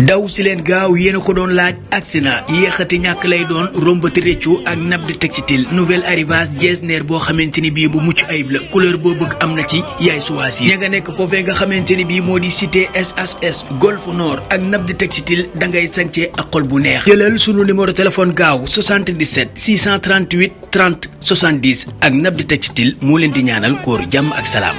daw si leen gaaw yéena ko doon laaj accident yéexati ñàkk lay doon rombati réccu ak Nabdi Textile nouvelle arrivage jesner boo xamante ni bii bu mucc ayib la couleur boo bëgg am na ci yaay choisir ña nga nekk foofee nga xamante ni bii moo di cité SHS Golf Nord ak Nabdi Textile dangay sañcee ak xol bu neex jëlal sunu numéro téléphone gaaw 77 638 30 70 ak Nabdi Textile moo leen di ñaanal kóoru jàmm ak salaam.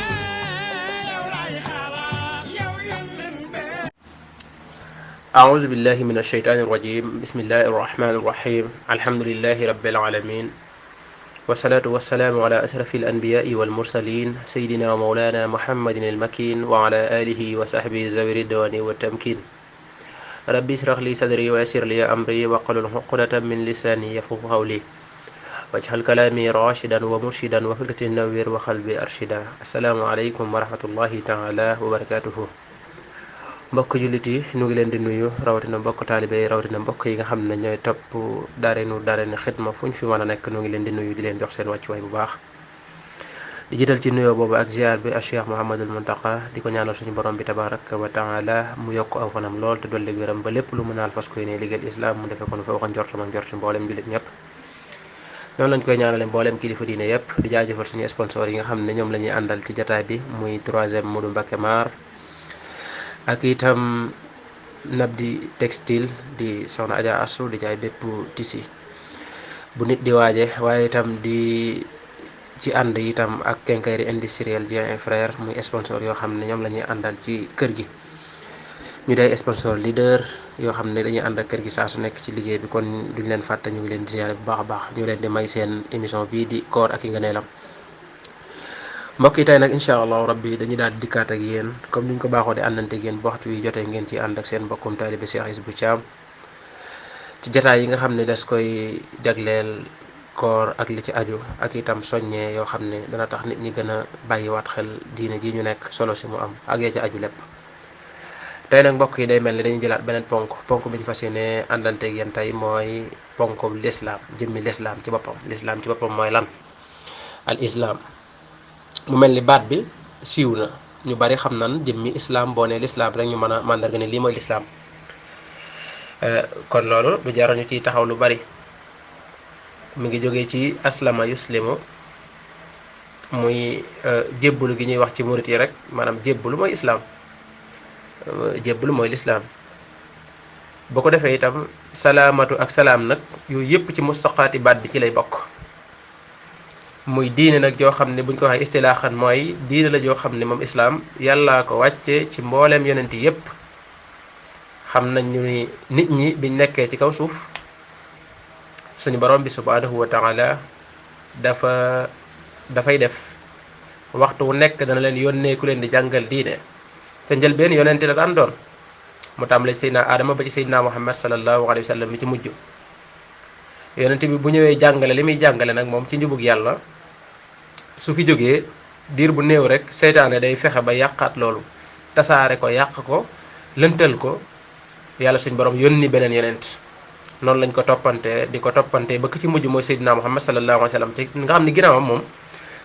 أعوذ بالله من الشيطان الرجيم بسم الله الرحمن الرحيم الحمد لله رب العالمين والصلاة والسلام على أشرف الأنبياء والمرسلين سيدنا ومولانا محمد المكين وعلى آله وصحبه ذوي الرضوان والتمكين ربي اشرح لي صدري ويسر لي أمري واحلل عقدة من لساني يفقهوا قولي واجعل كلامي راشدا ومرشدا وفكرتي نوير وقلبي أرشدا السلام عليكم ورحمة الله تعالى وبركاته mbokk jullit yi ñu ngi leen di nuyu rawatina mbokk taalibe yi rawatina mbokk yi nga xam ne ñooy topp daareenu xidma fu ñu fi mën a nekk ñu ngi leen di nuyu di leen jox seen wàccuwaay bu baax di jiital ci nuyoo boobu ak ziar bi Cheikh Mouhamadul Muntaqa di ko ñaanal suñu borom bi tabaraka wa taala mu yokk aw fanam lool te dolli wéram ba lépp lu mu naal fas koy ne liggéeyal islam mu defee ko nu fa waxoon njortam ak njorti mboolem jullit ñëpp noonu lañ koy ñaanale mboolem kilifa diine yëpp di jaajëfal suñu sponsor yi nga xam ne ñoom la ñuy àndal ci jataay bi muy 3e Modou Mbacké Mar ak itam Nabdi Textile di soxna Adja Assou di jaay bépp tisi bu nit di waaje waaye itam di ci ànd itam ak quincaillerie industrielle bien et frère muy sponsor yoo xam ne ñoom la ñuy àndal ci kër gi ñu day sponsor leader yoo xam ne dañuy ànd ak kër gi saa su nekk ci liggéey bi kon duñ leen fàtte ñu ngi leen di ziare bu baax a baax ñu leen di may seen émission bii di koor ak i ngëneelam mbokk yi tey nag incha allahu rabbi dañuy daal di dikkaat ak yéen comme niñ ko baaxoo di àndante ak yéen bu waxtu wi jotee ngeen ci ànd ak seen mbokkum taalibe Cheikh Hizbou Thiam ci jataay yi nga xam ne des koy jagleel koor ak li ci aju ak itam soññee yoo xam ne dana tax nit ñi gën a bàyyiwaat xel diine ji ñu nekk solo si mu am ak ya ci aju lépp tey nag mbokk yi day mel ni dañuy jëlaat beneen ponk bi ñu fas yéene àndante ak yéen tey mooy ponku lislaam jëmmi lislaam ci boppam lislaam ci boppam mooy lan al islam mu mel ni baat bi siiw na ñu bari xam nan jëmmi islam boo nee lislaam rek ñu mën a màndarga ne lii mooy lislaam kon loolu du jar ñu ciy taxaw lu bari mi ngi jógee ci aslama yuslimu muy jébbalu gi ñuy wax ci murit yi rek maanaam jébbalu mooy islam jébbalu mooy lislaam boo ko defee itam salaamatu ak salaam nag yooyu yëpp ci mustaqaati baat bi ci lay bokk muy diine nag joo xam ne buñ ko waxee istilaaxan mooy diine la joo xam ne moom islaam yàllaa ko wàcce ci mbooleem yonent yépp xam nañ ñu ni nit ñi biñ nekkee ci kaw suuf suñu borom bi subhanahu wa taala dafay def waxtu wu nekk dana leen yónnee ku leen di jàngal diine sa njëlbeen yonent la daan doon mu tàmbale ci Seydina Adama ba ci Seydina Muhammad sallallahu alayhi wa sallam mi ci mujj yonent bi bu ñëwee jàngale li muy jàngale nag moom ci njubug yàlla su fi jógee diir bu néew rek seytaane day fexe ba yàqaat loolu tasaare ko yàq ko lëntal ko yàlla suñ borom yónni beneen yonent noonu lañ ko toppante di ko toppante ba ki ci mujj mooy Seydina Muhammad sallallahu alayhi wa sallam ci nga xam ni ginnaawam moom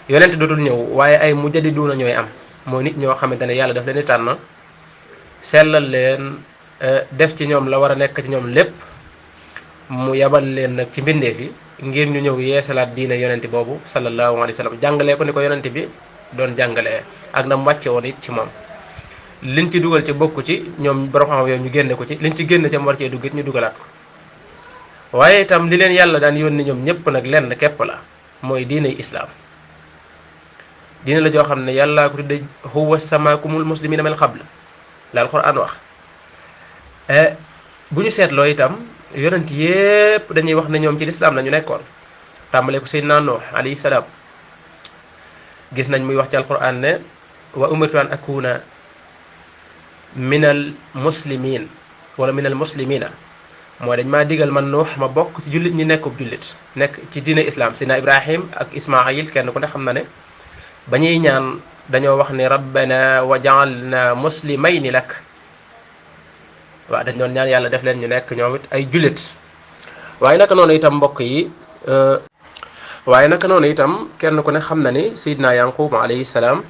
yonent dootul ñëw waaye ay mujaddiduuna ñooy am mooy nit ñoo xamante ne yàlla daf leen di tànn sellal leen def ci ñoom la war a nekk ci ñoom lépp mu yabal leen nag ci mbindeef yi ngir ñu ñëw yeesalaat diine yonent boobu sallallahu alayhi wa sallam jàngalee ko ni ko yonent bi doon jàngalee ak na mu wàcce woon it ci moom liñ ci dugal ci bokku ci ñoom borom xam yow ñu génne ko ci liñ ci génn ca mu war cee dugg it ñu dugalaat ko waaye itam li leen yàlla daan yónni ñoom ñëpp nag lenn képp la mooy diiney islaam diine la joo xam ne yàllaa ko tudde huwa samaakumul muslimina min qabl la alquran wax bu ñu seetloo itam yonent yépp dañuy wax ne ñoom ci lislaam la ñu nekkoon tàmbalee ko Seydina Nuux alayhi salaam gis nañ muy wax ci alquran ne wa umirtu an akuna minal muslimin wala minal muslimina mooy dañ maa digal man Nuux ma bokk ci jullit ñi nekkub jullit nekk ci diine islam Seydina Ibrahim ak Ismaayil kenn ku ne xam na ne ba ñuy ñaan dañoo wax ne rabbana wa ja'alna muslimayni lak waaw dañ doon ñaan yàlla def leen ñu nekk ñoom it ay jullit waaye naka noonu itam mbokk yi kenn ku ne xam na ni Seydina Yanqub alayhi salaam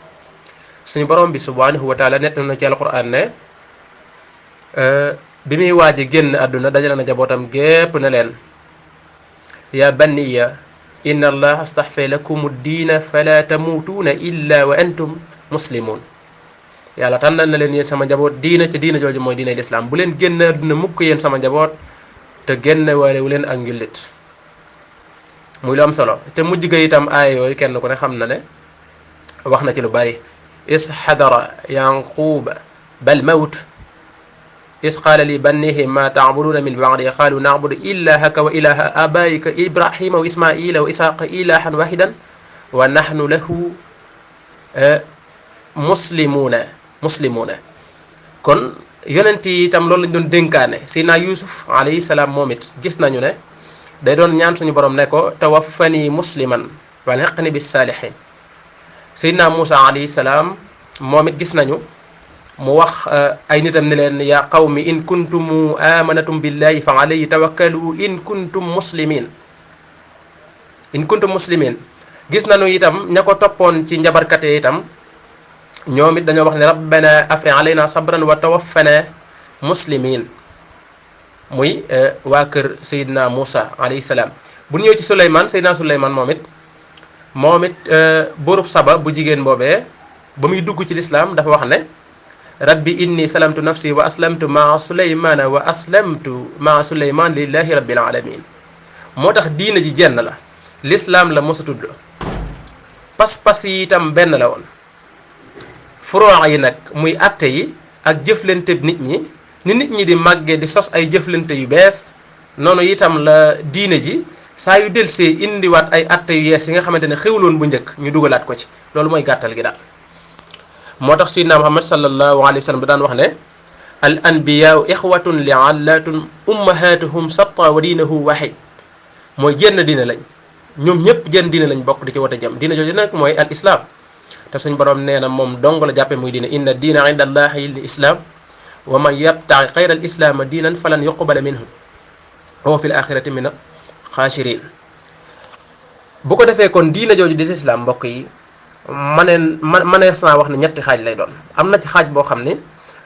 suñu borom bi subhanahu wa taala net na ci alquran ne bi muy waaj a génn àdduna dajale na jabootam gépp ne leen ya banniya inna allaha astaxfa lakum diina fala tamuutuuna illa wa antum muslimun. yàlla tànnal na leen yéen sama njaboot diina ca diina jooju mooy diinay lislaam bu leen génn àdduna mukk yéen sama njaboot te génn waale wu leen ak njullit. muy lu am solo te mujj ga itam aaya yooyu kenn ku ne xam na ne wax na ci lu bari. is xadara yanquuba bal mawt is qaala li bannihi ma tacbuduuna min bacdi qaalu nacbudu ilahaka wa ilaha abaayika ibrahima wa ismaila wa isaaqa ilahan waxidan wa naxnu lahu muslimuuna kon yonent yi itam loolu lañ doon dénkaane. Seydina Yuusuf alayhi salaam moom it gis nañu ne day doon ñaan suñu borom ne ko tawaffani musliman walhiqni bis saalihin. Seydina Muusa alayhi salaam moom it gis nañu mu wax ay nitam ni leen yaa qawmi in kuntum amanatum billahi fa alayhi tawakkalu in kuntum muslimin. gis nañu itam ña ko toppoon ci njabarkate itam ñoom it dañoo wax ne rabbana afri alayna sabran wa tawaffana muslimin. muy waa kër Seydina Muusa alayhi salaam. bu ñëwee ci Suleymaan Seydina Suleymaan moom it buurub Saba bu jigéen boobee ba muy dugg ci lislaam dafa wax ne rabbi inni salamtu nafsi wa aslamtu maa Suleymaana wa aslamtu maa Suleymaan lillahi rabbil alamin. moo tax diina ji jenn la lislaam la mos a tudd pas-pas yi itam benn la woon. furoo yi nag muy atte yi ak jëflante nit ñi ni nit ñi di màggee di sos ay jëflante yu bees noonu itam la diine ji saa yu delsee indiwaat ay atte yu yees yi nga xamante ne xewloon bu njëkk ñu dugalaat ko ci. loolu mooy gàttal gi daal. moo tax sayyidina Muhammad sallallahu alayhi wa sallam da daan wax ne al anbiyaau ixwatun li allatun ummahatuhum satta wa diinahu wahid. mooy jenn diine lañ ñoom ñëpp jenn diine lañ bokk di ci wote jëm. diine jooju nag mooy al islam te suñ borom nee na moom dong la jàppe muy diine inna diina inda allahi l islam wa man yabtaxi xayra al islaama diinan falan yuqbala minhu wa huwa fi l axirati min xaashirin. bu ko defee kon diine jooju di islam mbokk yi manees naa wax ne ñetti xaaj lay doon. am na ci xaaj boo xam ne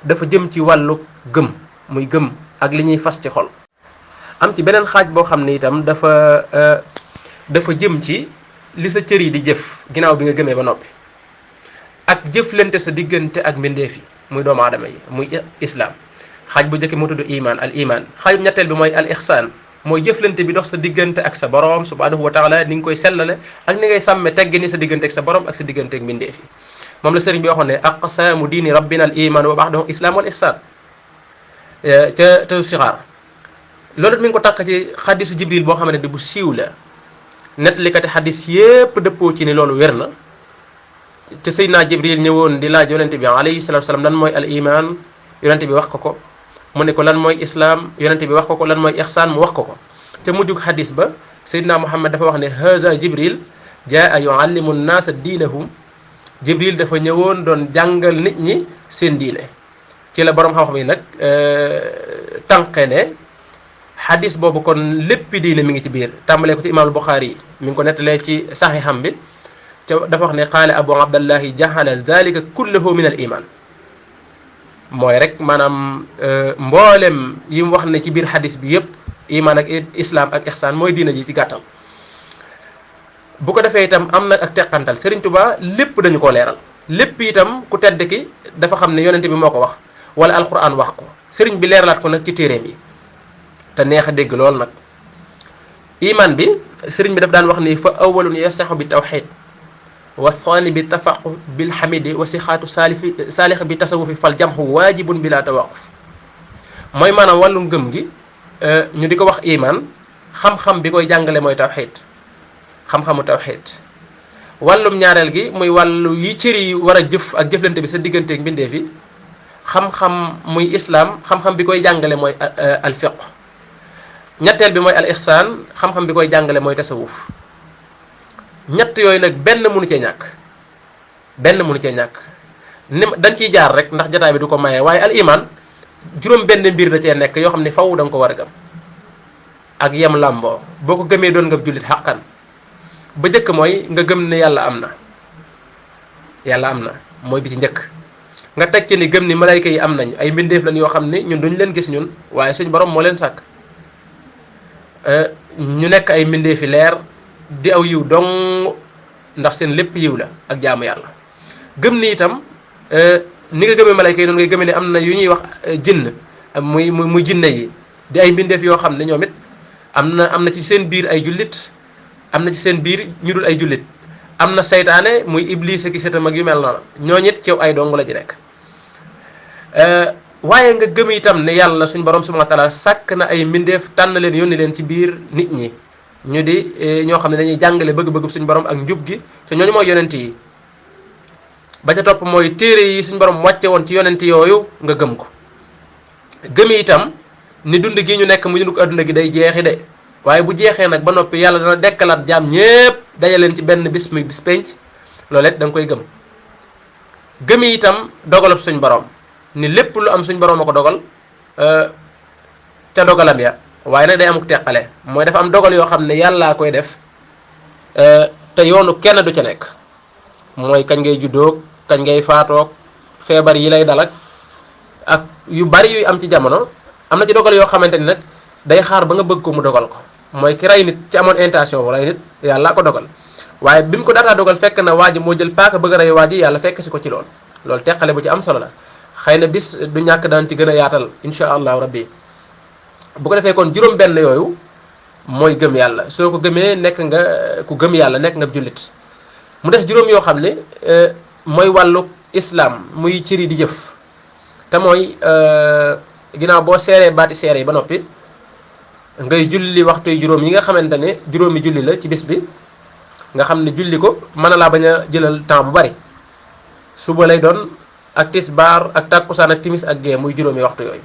dafa jëm ci wàllu gëm muy gëm ak li ñuy fas ci xol. am ci beneen xaaj boo xam ne itam dafa jëm ci li sa cër yi di jëf ginnaaw bi nga gëmee ba noppi ak jëflante sa diggante ak mbindeef yi muy doomu aadama yi muy islam. xaaj bu njëkk mu tudd iman al iman. xaajub ñetteel bi mooy al ixsaan mooy jëflante bi dox sa diggante ak sa borom subhanahu wa taala ni nga koy sellale ak ni ngay sàmme teggi ni sa diggante ak sa borom ak sa diggante ak mbindeef yi. moom la sëriñ bi waxoon ne aqsaamu diini rabbina al iman wa ba'dahu islam wal ixsaan te sixaar. loolu mi ngi ko tànq ci xadisu jibril boo xamante ne bu siiw la nettalikati xadis yépp dëppoo ci ni loolu wér na. te Seydina Jibril ñëwoon di laaj yonente bi alayhi salatu wasalam lan mooy al iman yonente bi wax ko mu ne ko lan mooy islam yonente bi wax ko lan mooy ihsaan mu wax ko te mujjug xadis ba Seydina Muhammad dafa wax ne haza Jibril jaa yuallimu nnaasa diinahum. Jibril dafa ñëwoon doon jàngal nit ñi seen diine. ci la borom xam-xam yi nag tànqe ne xadis boobu kon léppi diine mi ngi ci biir tàmbalee ko ci imaamul Buxaari yi mi ngi ko nettalee ci saxiixam bi. dafa wax ne qaala abu abdallahi jaxala dalika kullahu min al iman. mooy rek maanaam mboolem yi mu wax ne ci biir xadis bi yépp iman ak islam ak ihsaan mooy diina ji ci gàttal. bu ko defee itam am na ak teqantal Serigne Touba lépp dañu ko leeral lépp itam ku tedd ki dafa xam ne yonente bi moo ko wax wala alquran wax ko Serigne bi leeralaat ko nag ci téeréem yi te neex a dégg lool nag. iman bi Serigne bi daf daan wax ni fa awwalun yasaxu bi tawxid wa thani bi tafaqu bil hamidi wa sixaatu saalix bi tasawufi fal jamhu waajibun bila tawaquf. mooy maanaam wàllu ngëm gi ñu di ko wax iman xam-xam bi koy jàngale mooy tawxid xam-xamu tawxid. wàllum ñaareel gi muy wàllu yi cër yi war a jëf ak jëflante bi sa digganteeg mbindeef yi xam-xam muy islam xam-xam bi koy jàngale mooy al fiq. ñetteel bi mooy al ihsaan xam-xam bi koy jàngale mooy tasawuf. ñett yooyu nag benn mënu cee ñàkk ni dañ ciy jaar rek ndax jotaay bi du ko maye waaye al iman juróom benn mbir da cee nekk yoo xam ne faw da nga ko war a gëm ak yem làmboo boo ko gëmee doon nga jullit xàqan. ba njëkk mooy nga gëm ne yàlla am na mooy bi ci njëkk nga teg ci ni gëm ni malayka yi am nañ ay mbindeef lañ yoo xam ne ñun duñ leen gis ñun waaye suñ borom moo leen sàkk ñu nekk ay mbindeefi leer di aw yiw dong ndax seen lépp yiw la ak jaamu yàlla. gëm ni itam ni nga gëmee malayka yi noonu ngay gëmee ne am na yu ñuy wax jinn muy jinne yi di ay mbindeef yoo xam ne ñoom it am na ci seen biir ay jullit am na ci seen biir ñu dul ay jullit am na saytaane muy iblis ak setam ak yu mel noonu ñooñu it ci ay dong la ji nekk. waaye nga gëm itam ne yàlla suñ borom subhanahu wa taala sàkk na ay mbindeef tànn leen yónni leen ci biir nit ñi ñu di ñoo xam ne dañuy jàngale bëgg-bëgg suñ borom ak njub gi te ñooñu mooy yonent yi. ba ca topp mooy téere yi suñ borom wàcce woon ci yonent yooyu nga gëm ko gëm itam ni dund gi ñu nekk mu dund ko adduna gi day jeexi de waaye bu jeexee nag ba noppi yàlla dana dekkalaat jaam ñépp daje leen ci benn bis muy bis penc loolu it da nga koy gëm. gëm itam dogalab suñ borom ni lépp lu am suñ borom a ko dogal ca dogalam ya waaye nag day amuk teqale mooy dafa am dogal yoo xam ne yàllaa koy def te yoonu kenn du ca nekk mooy kañ ngay juddoo kañ ngay faatoog feebar yi lay dalak ak yu bari yuy am ci jamono am na ci dogal yoo xamante ni nag day xaar ba nga bëgg ko mu dogal ko mooy ki rey nit ci amoon intention bu rey nit yàlla ko dogal waaye bi mu ko daataa dogal fekk na waa ji moo jël paaka bëgg a rey waa ji yàlla fekk si ko ci loolu teqale bu ci am solo la xëy na bis du ñàkk daan ci gën a yaatal insha allahu rabbi bu ko defee kon juróom benn yooyu mooy gëm yàlla soo ko gëmee nekk nga ku gëm yàlla nekk nga jullit mu des juróom yoo xam ne mooy wàllu islam muy ciri di jëf te mooy ginnaaw boo seeree baati seere yi ba noppi ngay julli waxtu yu juróom yi nga xamante ne juróomi julli la ci bis bi nga xam ne julli ko mën na laa bañ a jëlal temps bu bari suba lay doon ak tisbaar ak tàkkusaan ak timis ak gee muy juróomi waxtu yooyu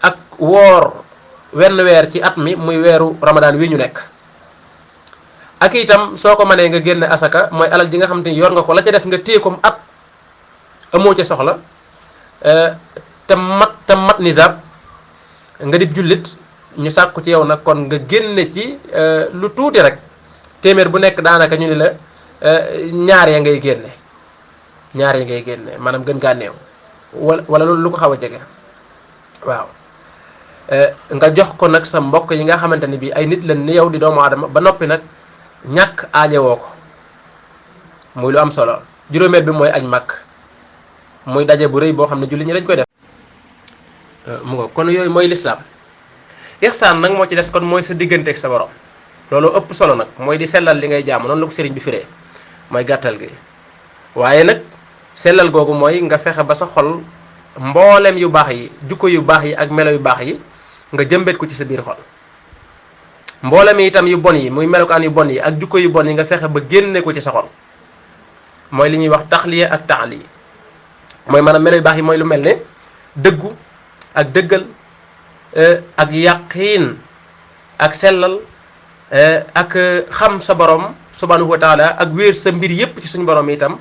ak woor wenn weer ci at mi muy weeru ramadaan wi ñu nekk ak itam soo ko mënee nga génne asaka mooy alal ji nga xamante ni yor nga ko la ca des nga téye ko at amoo ca soxla te mat nisaab nga di jullit ñu sàkku ci yow nag kon nga génne ci lu tuuti rek téeméer bu nekk daanaka ñu ni la ñaar ya ngay génne maanaam gën kaa néew wala loolu lu ko xaw a jege waaw nga jox ko nag sa mbokk yi nga xamante ni bii ay nit lañ ni yow di doomu aadama ba noppi nag ñàkk aajewoo ko muy lu am solo juróomeel bi mooy añ màkk muy daje bu rëy boo xam ne julli ñi dañ koy def mu ngo kon yooyu mooy lislaam ihsaan nag moo ci des kon mooy sa diggante ak sa borom loolu ëpp solo nag mooy di sellal li ngay jaamu noonu la ko sëriñ bi firee mooy gàttal gi waaye nag sellal googu mooy nga fexe ba sa xol mboolem yu baax yi jukko yu baax yi ak melo yu baax yi nga jëmbet ko ci sa biir xol mboolem yi itam yu bon yi muy melokaan yu bon yi ak jukko yu bon yi nga fexe ba génne ko ci sa xol mooy li ñuy wax taxliya ak taali mooy maanaam melo yu baax yi mooy lu mel ne dëggu ak dëggal ak yaqiin ak sellal ak xam sa borom subhanahu wa taala ak wéer sa mbir yépp ci suñu borom itam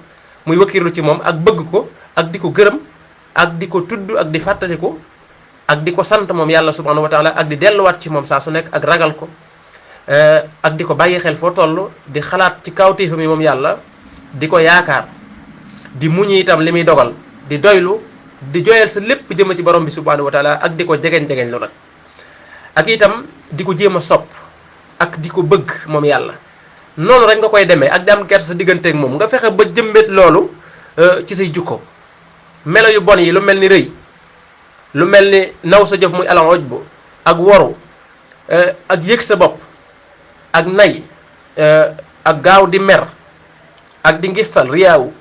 muy wakiirlu ci moom ak bëgg ko ak di ko gërëm ak di ko tudd ak di fàttaliku ak di ko sant moom yàlla subhanahu wa taala ak di delluwaat ci moom saa su nekk ak ragal ko ak di ko bàyyi xel foo toll di xalaat ci kawtéefam yi moom yàlla di ko yaakaar di muñ itam li muy dogal di doylu di joyal sa lépp jëm ci borom bi subhanahu wa taala ak di ko jegeñ lu nag ak itam di ko jéem a sopp ak di ko bëgg moom yàlla noonu rek nga koy demee ak di am gerte sa digganteeg moom nga fexe ba jëmbet loolu ci say jukko melo yu bon yi lu mel ni rëy lu mel ni naw sa jëf muy alal ujbu ak woru ak yëg sa bopp ak nay ak gaaw di mer ak di ngistal riyaawu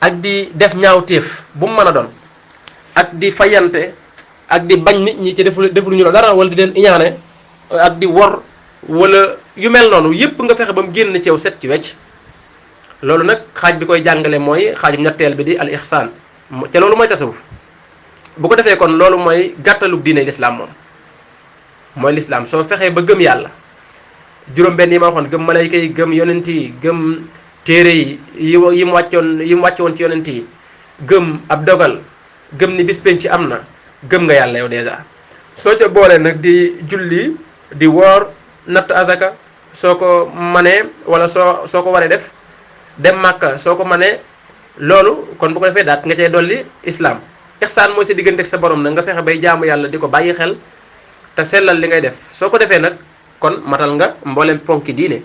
ak di def ñaawteef bu mu mën a doon ak di fayante ak di bañ nit ñi ci defuñu la dara wala di leen iñaane ak di wor wala yu mel noonu yépp nga fexe ba mu génn ci yow set ci wecc loolu nag xaaj bi koy jàngale mooy xaajum ñetteel bi di al ihsaan te loolu mooy tasawuf bu ko defee kon loolu mooy gàttalug diine lislaam moom mooy lislaam soo fexee ba gëm yàlla juróom benn yi ma waxoon gëm malayka yi gëm yonent yi gëm téere yi mu wàcce woon ci yonent yi gëm ab dogal gëm ni bis penc am na gëm nga yàlla yow dèjà soo ca boolee nag di julli di woor natt azaka soo ko manee wala soo ko waree def dem màkka soo ko manee loolu kon bu ko defee daat nga cay dolli islam. ihsaan mooy sa diggante ak sa borom nag nga fexe bay jaamu yàlla di ko bàyyi xel te sellal li ngay def soo ko defee nag kon matal nga mboolem ponki diine.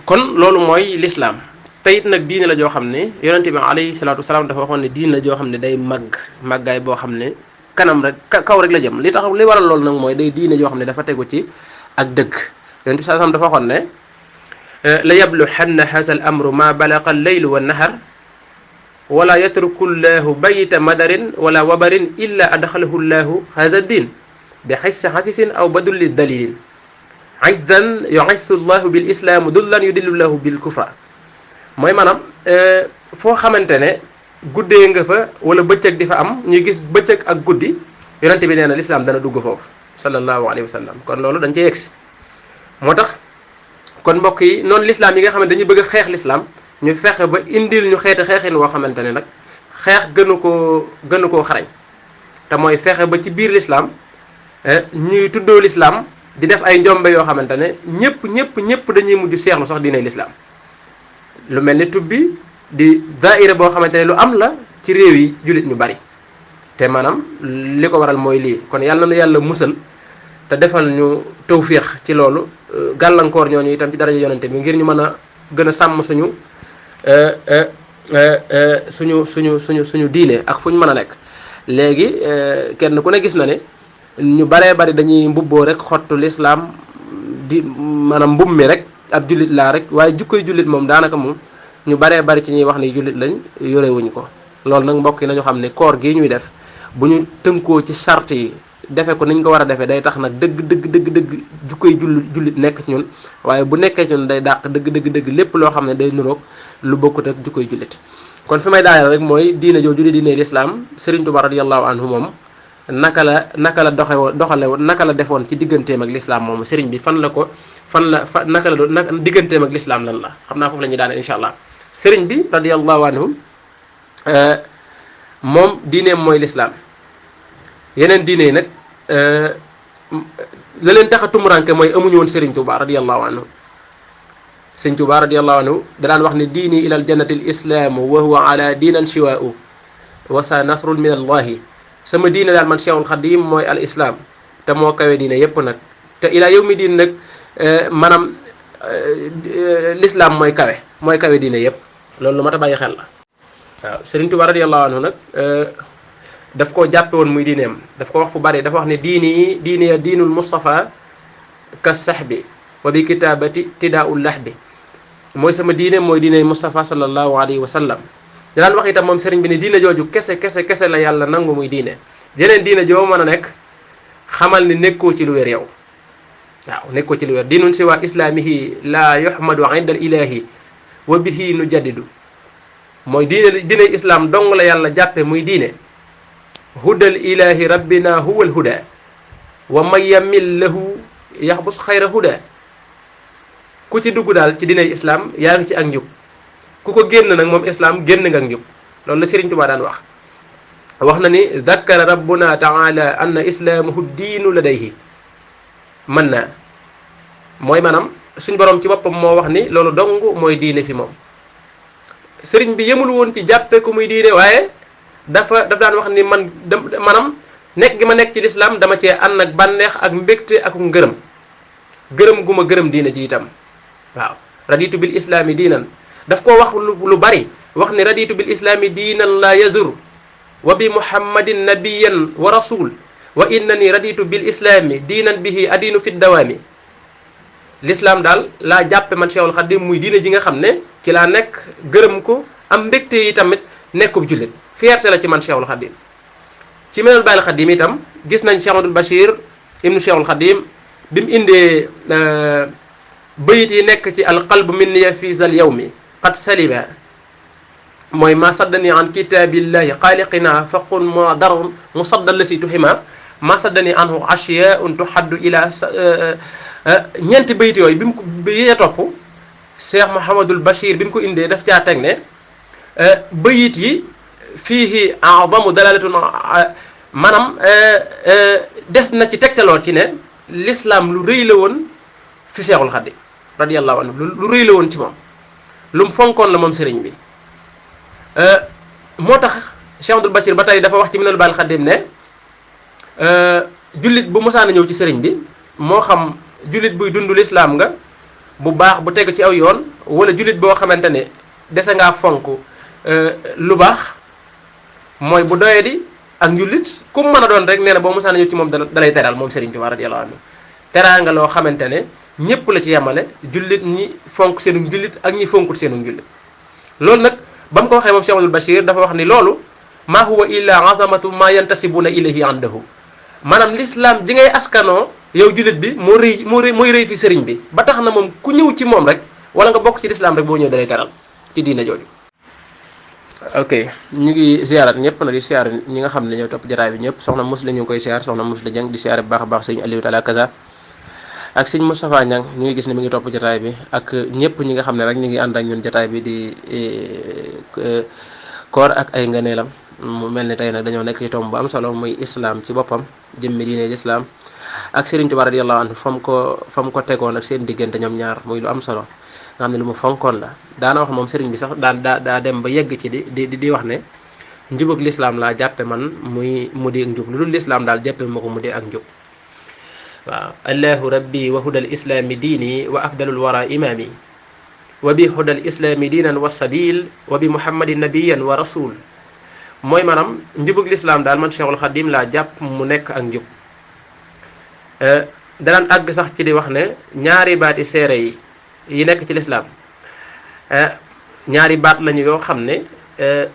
kon loolu mooy lislaam te it nag diine la joo xam ne yonente bi alayhi salaatu wasalaam dafa waxoon ne diine la joo xam ne day màggaay boo xam ne kanam rek kaw rek la jëm li tax li waral loolu nag mooy day diine joo xam ne dafa tegu ci ak dëgg. yonente bi salaam dafa waxoon ne la yabluhanna haza al amru ma balaqa al laylu wa nahar wala yatruku llahu bayta madarin wala wabarin illa adxalahu llahu hada din bi xis xasisin aw badulli dalilin izdan yu'izzu llahu bil islam dullan yudillu llahu bil kufra. mooy maanaam foo xamante ne guddee nga fa wala bëccëg di fa am ñuy gis bëccëg ak guddi yonente bi nee na lislaam dana dugg foofu sallallahu alayhi wa sallam kon loolu dañ cey yegsi. moo tax kon mbokk yi noonu lislaam yi nga xamante dañuy bëgg a xeex lislaam ñu fexe ba indil ñu xeeti xeexin woo xamante ne nag xeex gënu koo xarañ te mooy fexe ba ci biir lislaam ñuy tuddoo lislaam di def ay njombe yoo xamante ne ñëpp dañuy mujj seexlu sax diinay lislaam lu mel ni tubbi di daayira boo xamante ne lu am la ci réew yi jullit ñu bari te maanaam li ko waral mooy lii kon yàlla na yàlla musal te defal ñu tawfiix ci loolu gàllankoor ñooñu itam ci daraja yonente bi ngir ñu mën a gën a sàmm suñu diine ak fu ñu mën a nekk. léegi kenn ku ne gis na ne ñu baree bari dañuy mbubboo rek xottu lislaam di maanaam mbub mi rek ab jullit laa rek waaye jukkoy jullit moom daanaka moom ñu baree bari ci ñuy wax ni jullit lañ yorewuñu ko. loolu nag mbokk yi nañu xam ne koor gii ñuy def bu ñu tënkoo ci sart yi defe ko niñ ko war a defee day tax nag dëgg jukkoy jullit nekk ci ñun waaye bu nekkee ci ñun day dàq dëgg lépp loo xam ne day nuroog lu bokkut ak jukkoy jullit. kon fi may daaneel rek mooy diine jooju di diine lislaam Serigne Touba radiyallahu anhu moom naka la doxale naka la defoon ci digganteem ak lislaam moom Serigne bi naka la digganteem ak lislaam lan la xam naa foofu la ñuy daaneel incha allah. Serigne bi radiyallahu anhu moom diineem mooy lislaam yeneen diine yi nag la leen tax a tumuranke mooy amuñu woon Serigne Touba radiyallahu anhu. Sëñ Touba radiyallahu anhu da daan wax ne diini ilal jannati l islaamu wa huwa ala diinan shiwaa'u wa sa nasrun min allahi sama diine daal man Cheikhul Khadim mooy al islam te moo kawe diine yépp nag te ilaa yawmi diin nag maanaam l'islam mooy kawe diine yépp loolu lu mat a bàyyi xel la. waaw Sëriñ Touba radiyallahu anhu nag daf koo jàppe woon muy diineem daf ko wax fu bari dafa wax ne diini ya diinul Mustafa ka sahbi wa bi kitaabati tidaa'ul lahbi mooy sama diine mooy diine Mustafa sallallahu alayhi wa sallam. daan wax itam moom sëriñ bi ne diine jooju kese la yàlla nangu muy diine jeneen diine joo mën a nekk xamal ni nekkoo ci lu wér yow waaw nekkoo ci lu wér diinun siwa islaamihi la yuhmadu inda al ilahi wa bihi nu jaddidu mooy diine islam dong la yàlla jàppe muy diine hudal ilahi rabbina huwal huda wa man yamil lahu yaxbus xayra huda ku ci dugg daal ci diine islam yaa ngi ci ak njub ku ko génn nag moom islam génn nga ak njub loolu la Sëriñ Tuubaa daan wax na ni dakkara rabbuna taala anna islaamuhu diinu ladayhi mën naa mooy maanaam suñ borom ci boppam moo wax ni loolu dong mooy diine fi moom. sëriñ bi yemul woon ci jàppe ko muy diine waaye daf daan wax ni man maanaam nekk gi ma nekk ci lislaam dama cee ànd ak bànneex ak mbégte ak gërëm gu ma gërëm diine ji itam waaw raditu bil islaami diinan daf ko wax lu bari wax ni raditu bil islaami diinan la yazur wa bi muhammadin nabiyan wa rasul wa innani raditu bil islaami diinan bihi adinu fi dawaami l'islam daal laa jàppe man Cheikhul Khadim muy diine ji nga xam ne ci laa nekk gërëm ko am mbégte yi tamit nekkub jullit fierté la ci man Cheikhul Khadim ci Minanul Baaqil Khadim itam gis nañ Cheikh Abdoul Bachir ibnu Cheikhul Khadim bi mu indee bayit yi nekk ci alqalbu minniya fi zal yawmi qad saliba mooy ma saddani an kitabillahi xaaliqina faqun ma darun musaddal la si tuhima ma saddani anhu ashiyaun tuhaddu ila ñeenti bayit yooyu bi mu ko yee topp Cheikh Mouhamadul Bachir bi mu ko indee daf caa teg ne bayit yi fiihi a'zamu dalalatun maanaam des na ci tegtaloo ci ne l'islam lu rëy la woon fi Cheikhul Khadim radiyallahu anhu lu rëy la woon ci moom lu mu fonkoon la moom sëriñ bi moo tax Cheikh Abdoul Bachir ba tey dafa wax ci Minanul Baaqil Xadiim ne jullit bu mosaan a ñëw ci sëriñ bi moo xam jullit buy dund lislaam nga bu baax bu tegu ci aw yoon wala jullit boo xamante ne dese ngaa fonk lu baax mooy bu doyee di ak njullit ku mu mën a doon rek nee na boo mosaan a ñëw ci moom dalay teral moom Sëriñ Tuubaa radiyallaahu anhu teraanga loo xamante ne ñépp la ci yemale jullit ñi fonk seenu njullit ak ñi fonkul seenu njullit loolu nag ba mu ko waxee moom Cheikh Abdoul Bachir dafa wax ni loolu maa huwa illa azamatu ma yantasibuna ilayhi andahu maanaam l'islam ji ngay askanoo yow jullit bi mooy rëy fi sëriñ bi ba tax na moom ku ñëw ci moom rek wala nga bokk ci l'islam rek boo ñëw dalay teral ci diina jooju. ok ñu ngi ziarat ñëpp na di ziar ñi nga xam ne ñoo topp jataay bi ñëpp soxna Musli ñu ngi koy ziar soxna Musli Jeng di ziar bu baax a baax sëñ Aliou Talla Kaza ak sëñ Moustapha Niang ñu ngi gis ne mi ngi topp jataay bi ak ñëpp ñi nga xam ne rek ñu ngi ànd ak ñun jataay bi di koor ak ay ngëneelam mu mel ni tey nag dañoo nekk ci tomb bu am solo muy islam ci boppam jëmmi diine islam ak Sëriñ Tuubaa radiyallaahu anhu fa mu ko tegoon ak seen diggante ñoom ñaar muy lu am solo nga xam ne lu mu fonkoon la daana wax moom sëriñ bi sax daa dem ba yegg ci di wax ne njubug lislaam laa jàppe man mu di ak njub lu dul lislaam daal jàppe ma ko mu di ak njub waaw allahu rabbi wa hudal islaami diini wa afdalul wara imaami wa bi hudal islaami diinan wa sabil wa bi muhammadin nabiyan wa rasul mooy maanaam njubug lislaam daal man Cheikhul Khadim laa jàpp mu nekk ak njub danaan àgg sax ci di wax ne ñaari baati seere yi nekk ci lislaam ñaari baat lañu yoo xam ne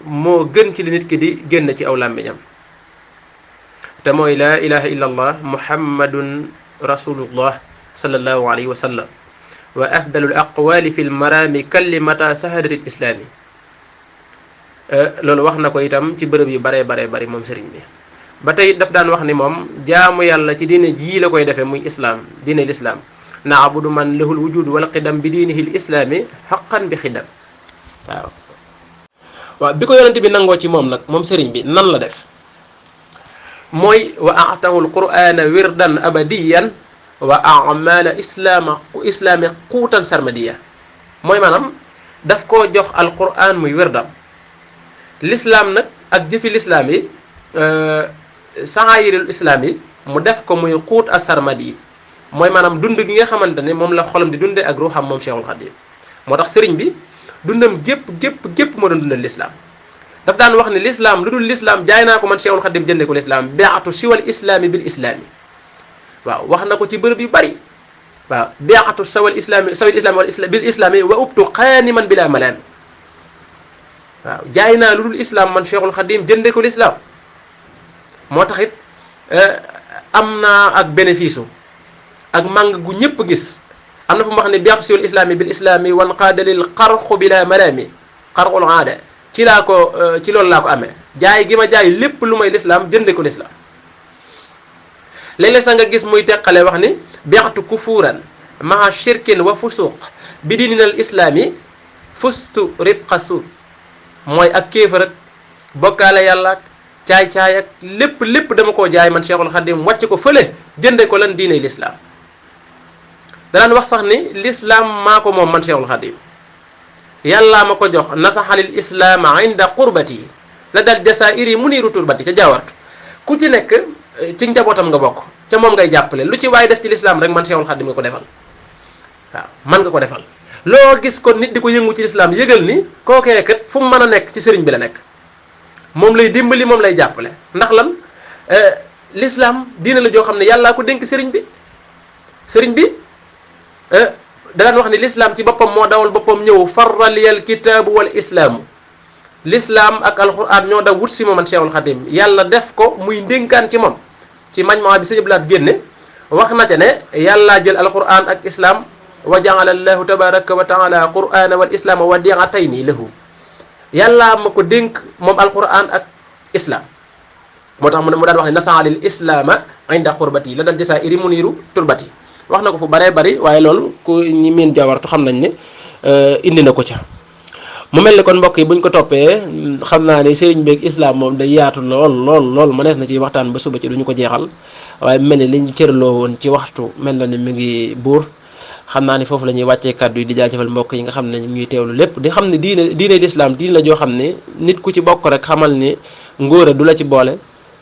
moo gën ci li nit ki di génn ci aw làmmiñam te mooy laa ilaha illa allah muhammadun rasulullah sallallahu alayhi wa sallam wa afdalul aqwali fi lmarami kalimata sahadatil islaami loolu wax na ko itam ci bërëb yu baree bari moom sëriñ bi ba tey daf daan wax ni moom jaamu yàlla ci diine jii la koy defee muy islaam diine lislaam naabudu man lahul wujud wal qidam bi diinihi l islaami xaqan bi xidam waaw bi ko yonente bi nangoo ci moom nag moom sëriñ bi nan la def mooy wa atahu l qur'ana wirdan abadiyan wa amala islaami quutan sarmadiya mooy maanaam daf koo jox al qur'an muy wirdam lislaam nag ak jëfi lislaam yi saayirul islaam yi mu def ko muy quut a sarmadi mooy maanaam dund gi nga xamante ne moom la xolam di dunde ak ruuxam moom Cheikhul Khadim moo tax sëriñ bi dundam gépp moo doon dundal lislaam daf daan wax ne lislaam lu dul lislaam jaay naa ko man Cheikhul Khadim jënde ko lislaam beatu siwal islaami bil islaami waaw wax na ko ci bërëb yu bari waaw beatu sawal islaami bil islaami wa ubtu xaaniman bila malaami waaw jaay naa lu dul islaam man Cheikhul Khadim jënde ko lislaam moo tax it am naa ak bénéfice ak màng gu ñëpp gis am na fu mu wax ne beatu siwal islaami bil islaami wan qaadalil xarxu bila malaami xarxul aada ci loolu laa ko amee jaay gi ma jaay lépp lu may lislaam jënde ko lislaam léeg-léeg sax nga gis muy teqale wax ni beatu kufuran maha shirkin wa fusuq bi dininal islaami fustu ribqa suud mooy ak kéefar ak bokkaale yàlla ak caay-caay ak lépp dama koo jaay man Cheikhul Khadim wàcc ko fële jënde ko lan diiney lislaam danaan wax sax ni lislaam maa ko moom man Cheikhul Khadim yàllaa ma ko jox nasaxalil islaama inda qurbati la dal jasairi muniru turbati ca jaawartu ku ci nekk ci njabootam nga bokk ca moom ngay jàppale lu ci waaye def ci lislaam rek man Cheikhul Khadim nga ko defal waaw man nga ko defal loo gis ko nit di ko yëngu ci lislaam yëgal ni kookee kat fu mu mën a nekk ci sëriñ bi la nekk moom lay dimbali moom lay jàppale ndax lan lislaam diina la joo xam ne yàllaa ko dénk sëriñ bi daan wax ni lislaam ci boppam moo dawal boppam ñëw farraliyal kitaabu wal islaamu lislaam ak alquran ñoo daw wut si ma man Cheikhul Khadim yàlla def ko muy ndénkaan ci moom ci majmaa bi sëñ Abdou Lahad génne wax na ca ne yàllaa jël alquran ak islaam wa jaala allahu tabaraka wa taala qur'ana wal islaama wadiatayni lahu yàllaa ma ko dénk moom alquran ak islaam moo tax mu daan wax ne nasalil islaama inda xurbati la dal jasairi muniru turbati wax na ko fu baree bari waaye loolu ku ñi miin jawartu xam nañ ne indi na ko ca mu mel ni kon mbokk yi buñ ko toppee xam naa ne sëriñ beeg islam moom day yaatu lool mënees na ci waxtaan ba suba ci duñu ko jeexal waaye mel ni liñ cëraloo woon ci waxtu mel na ni mi ngi buur xam naa ni foofu la ñuy wàccee kàddu yi di jaajëfal mbokk yi nga xam ne ñu ngi teewlu lépp di xam ne diine lislaam diine la joo xam ne nit ku ci bokk rek xamal ni ngóora du la ci boole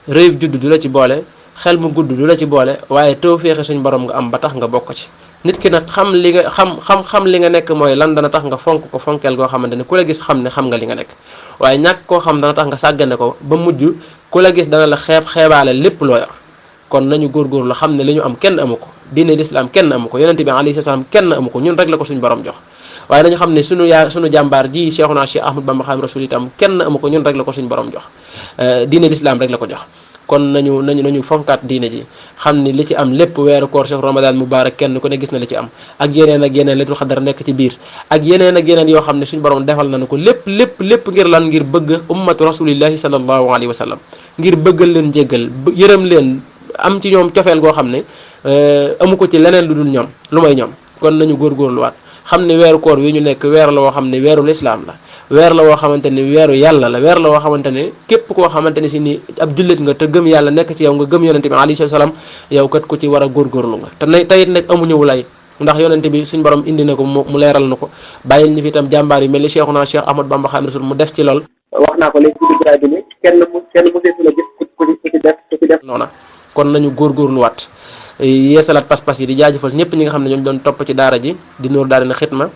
réyub judd du la ci boole xel mu gudd du la ci boole waaye tawfeex suñ borom nga am ba tax nga bokk ci. nit ki nag xam li nga xam li nga nekk mooy lan dana tax nga fonk ko fonkeel goo xamante ne ku la gis xam ne xam nga li nga nekk waaye ñàkk koo xam dana tax nga sàggane ko ba mujj ku la gis dana la xeebaale lépp loo yor. kon nañu góorgóorlu xam ne li ñu am kenn amu ko diine lislaam kenn amu ko yonente bi alayhi salaam kenn amu ko ñun rek la ko suñu borom jox waaye nañu xam ne suñu jàmbaar ji Cheikhuna Cheikh Ahmad Bamba Xaadimu Rasuul itam kenn amu ko ñun rek la ko suñu borom jox diine lislaam rek la ko jox kon nañu fonkaat diine ji xam ni li ci am lépp weeru koor Cheikh Ramadan Mubarak kenn ku ne gis na li ci am ak yeneen Laylatul Qadr nekk ci biir ak yeneen yoo xam ne suñu borom defal nañu ko lépp ngir lan ngir bëgg ummatu rasulillahi sallallahu alayhi wa sallam ngir bëggal leen jéggal yërëm leen am ci ñoom cofeel goo xam ne amu ko ci leneen lu dul ñoom lu may ñoom kon nañu góorgóorluwaat xam ne weeru koor wi ñu nekk weer la woo xam ne weeru lislaam la weer la woo xamante ni weeru yàlla la weer la woo xamante ne képp koo xamante ni si ni ab jullit nga te gëm yàlla nekk ci yow nga gëm yonente bi alayhi salaam yow kat ku ci war a góorgóorlu nga te teyit nag amuñu lay ndax yonente bi suñ borom indi na ko mu leeral na ko bàyyil ñu fi itam jàmbaar yu mel ni Cheikhuna Cheikh Ahmad Bamba Xaadimu Rasuul mu def ci lool wax naa ko léegi ci biir bi ni kenn mu seetu la gis ku ci def noona kon nañu góorgóorluwaat yeesalaat pas-pas yi di jaajëfal ñëpp ñi nga xam ne ñoom doon topp ci daara ji di Nour Daarayni Xidma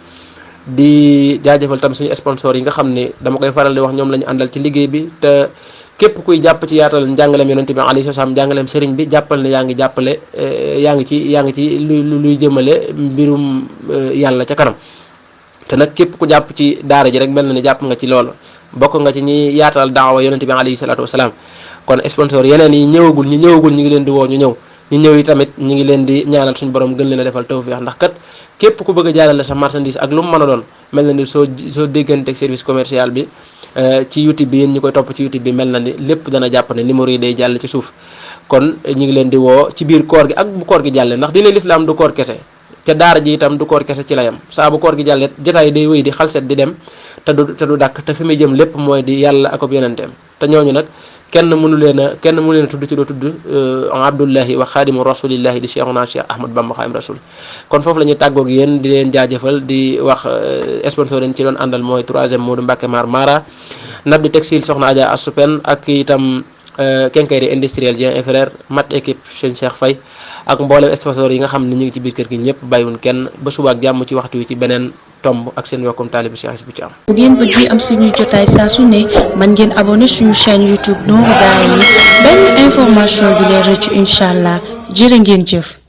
di jaajëfal tam suñu sponsor yi nga xam ne dama koy faral di wax ñoom la ñu àndal ci liggéey bi te képp kuy jàpp ci yaatal njàngaleem yonente bi alayhi salaam njàngaleem sëriñ bi jàppal ne yaa ngi ci luy jëmale mbirum yàlla ca kanam te nag képp ku jàpp ci daara ji rek mel na ni jàpp nga ci loolu bokk nga ci ñi yaatal daawa yonente bi alayhi salaatu wasalaam kon sponsor yeneen yi ñëwagul ñu ngi leen di woo ñu ñëw ñu ñëw yi tamit ñu ngi leen di ñaanal suñu borom gën leen a defal tawfiix ndax kat képp ku bëgg a jàllale sa marchandise ak lu mu mën a doon mel na ni soo dégganteeg service commercial bi ci YouTube bi yéen ñu koy topp ci YouTube bi mel na ni lépp dana jàpp ne numéro yi day jàll ci suuf kon ñu ngi leen di woo ci biir koor gi ak bu koor gi jàllee ndax diine lislaam du koor kese ca daara ji itam du koor kese ci la yam saa bu koor gi jàllee jotaay day wéy di xalset di dem te du dàkk te fi muy jëm lépp mooy di yàlla ak ab yonenteem te ñooñu nag kenn mënu leen a tudd ci doo tudd Abdullahi wa xaadimu rasulillahi di Cheikhuna Cheikh Ahmad Bamba Xaadimu Rasuul kon foofu la ñuy tàggoog yéen di leen jaajëfal di wax sponsor yi ci doon àndal mooy 3e Modou Mbacke Mara nab di textile soxna Adja Asupen ak itam quincaillerie industrielle Dieng et frère mat équipe Sëñ Cheikh Faye ak mboolem sponsor yi nga xam ne ñu ngi ci biir kër gi ñëpp bàyyiwun kenn ba suba ak jàmm ci waxtu wi ci beneen tomb ak seen wokkum taalibi Cheikh Hizbou Thiam. bu ngeen bëggee am suñuy jotaay saa su ne mën ngeen abonné suñu chaîne YouTube Nourou Darayni benn information du leen rëcc incha allah jërë ngeen jëf.